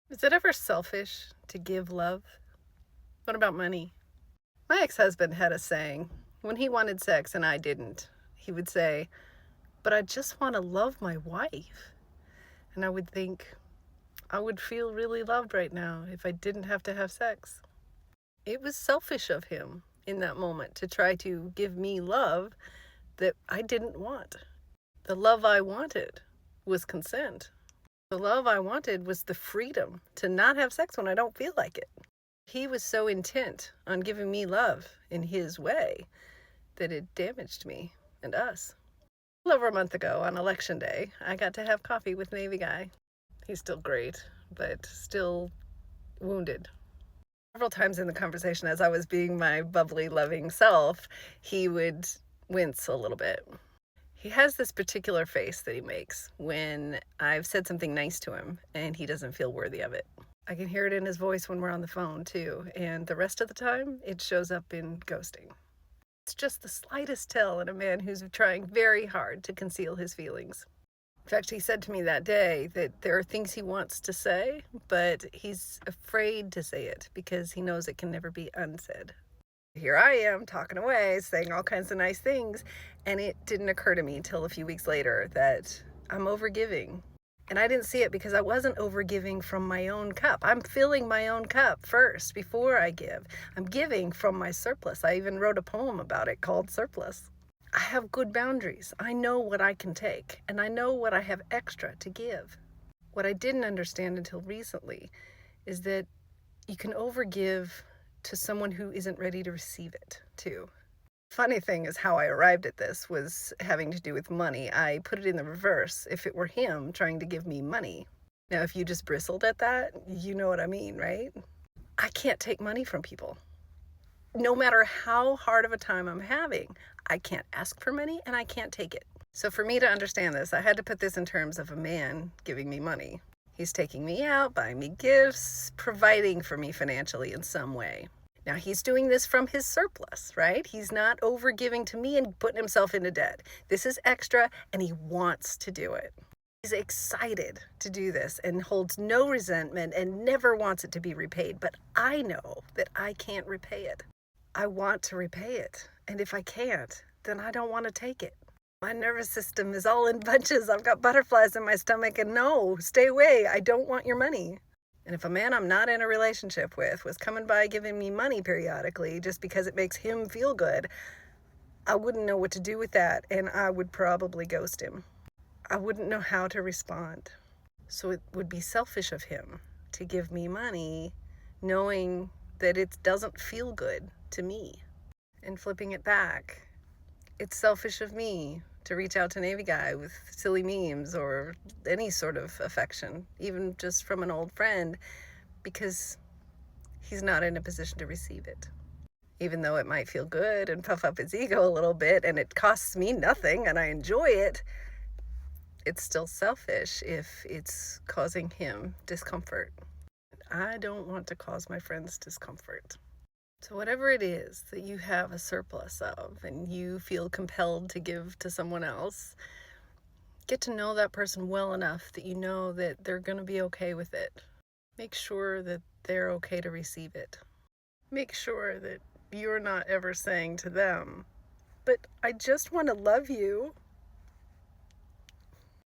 Is it ever selfish to give love? What about money? My ex-husband had a saying. When he wanted sex and I didn't, he would say, "But I just want to love my wife." And I would think, I would feel really loved right now if I didn't have to have sex. It was selfish of him in that moment to try to give me love that I didn't want. The love I wanted was consent. The love I wanted was the freedom to not have sex when I don't feel like it. He was so intent on giving me love in his way that it damaged me and us. A little over a month ago on election day, I got to have coffee with Navy Guy. He's still great, but still wounded. Several times in the conversation, as I was being my bubbly, loving self, he would wince a little bit. He has this particular face that he makes when I've said something nice to him and he doesn't feel worthy of it. I can hear it in his voice when we're on the phone too, and the rest of the time it shows up in ghosting. It's just the slightest tell in a man who's trying very hard to conceal his feelings. In fact, he said to me that day that there are things he wants to say, but he's afraid to say it because he knows it can never be unsaid. Here I am talking away, saying all kinds of nice things, and it didn't occur to me till a few weeks later that I'm overgiving. And I didn't see it because I wasn't overgiving from my own cup. I'm filling my own cup first before I give. I'm giving from my surplus. I even wrote a poem about it called Surplus. I have good boundaries. I know what I can take, and I know what I have extra to give. What I didn't understand until recently is that you can overgive to someone who isn't ready to receive it, too. Funny thing is how I arrived at this was having to do with money. I put it in the reverse. If it were him trying to give me money. Now, if you just bristled at that, you know what I mean, right? I can't take money from people. No matter how hard of a time I'm having, I can't ask for money and I can't take it. So for me to understand this, I had to put this in terms of a man giving me money. He's taking me out, buying me gifts, providing for me financially in some way. Now, he's doing this from his surplus, right? He's not over giving to me and putting himself into debt. This is extra, and he wants to do it. He's excited to do this and holds no resentment and never wants it to be repaid. But I know that I can't repay it. I want to repay it. And if I can't, then I don't want to take it. My nervous system is all in bunches. I've got butterflies in my stomach, and no, stay away. I don't want your money. And if a man I'm not in a relationship with was coming by giving me money periodically just because it makes him feel good, I wouldn't know what to do with that, and I would probably ghost him. I wouldn't know how to respond. So it would be selfish of him to give me money knowing that it doesn't feel good to me. And flipping it back, it's selfish of me to reach out to Navy Guy with silly memes or any sort of affection, even just from an old friend, because he's not in a position to receive it. Even though it might feel good and puff up his ego a little bit and it costs me nothing and I enjoy it, it's still selfish if it's causing him discomfort. I don't want to cause my friends discomfort. So whatever it is that you have a surplus of and you feel compelled to give to someone else, get to know that person well enough that you know that they're going to be okay with it. Make sure that they're okay to receive it. Make sure that you're not ever saying to them, "But I just want to love you."